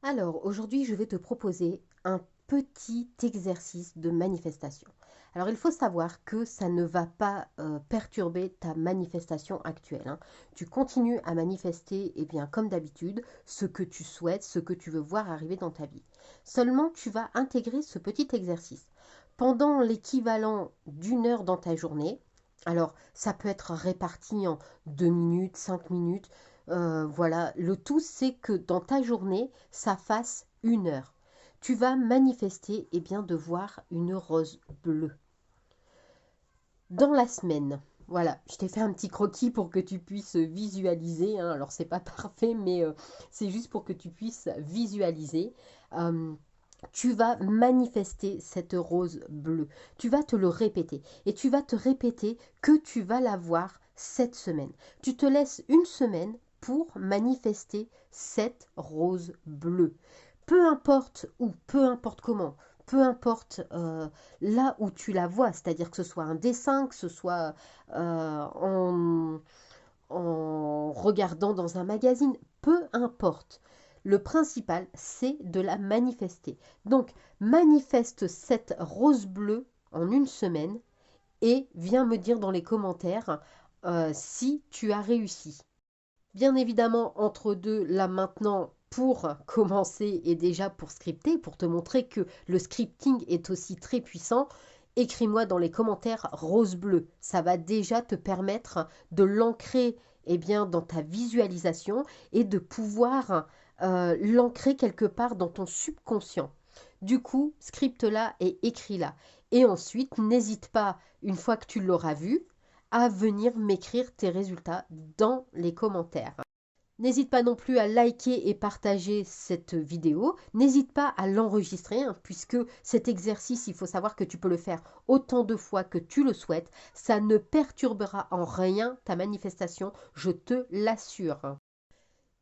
Alors, aujourd'hui, je vais te proposer un petit exercice de manifestation. Alors, il faut savoir que ça ne va pas perturber ta manifestation actuelle, hein. Tu continues à manifester, eh bien, comme d'habitude, ce que tu souhaites, ce que tu veux voir arriver dans ta vie. Seulement, tu vas intégrer ce petit exercice pendant l'équivalent d'une heure dans ta journée. Alors, ça peut être réparti en 2 minutes, 5 minutes. Voilà, le tout, c'est que dans ta journée, ça fasse une heure. Tu vas manifester bien, de voir une rose bleue. Dans la semaine, voilà, je t'ai fait un petit croquis pour que tu puisses visualiser, hein. Alors, c'est pas parfait, mais c'est juste pour que tu puisses visualiser. Euh, Tu vas manifester cette rose bleue. Tu vas te le répéter. Et tu vas te répéter que tu vas la voir cette semaine. Tu te laisses une semaine pour manifester cette rose bleue. Peu importe où, peu importe comment, peu importe là où tu la vois, c'est-à-dire que ce soit un dessin, que ce soit en regardant dans un magazine, peu importe. Le principal, c'est de la manifester. Donc, manifeste cette rose bleue en une semaine et viens me dire dans les commentaires si tu as réussi. Bien évidemment, entre deux, là maintenant, pour commencer et déjà pour scripter, pour te montrer que le scripting est aussi très puissant, écris-moi dans les commentaires rose bleu. Ça va déjà te permettre de l'ancrer bien, dans ta visualisation et de pouvoir l'ancrer quelque part dans ton subconscient. Du coup, scripte-la et écris-la. Et ensuite, n'hésite pas, une fois que tu l'auras vu, à venir m'écrire tes résultats dans les commentaires. N'hésite pas non plus à liker et partager cette vidéo. N'hésite pas à l'enregistrer, hein, puisque cet exercice, il faut savoir que tu peux le faire autant de fois que tu le souhaites. Ça ne perturbera en rien ta manifestation, je te l'assure.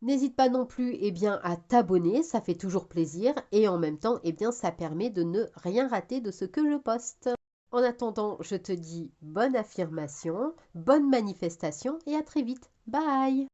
N'hésite pas non plus bien, à t'abonner, ça fait toujours plaisir. Et en même temps, bien, ça permet de ne rien rater de ce que je poste. En attendant, je te dis bonne affirmation, bonne manifestation et à très vite. Bye!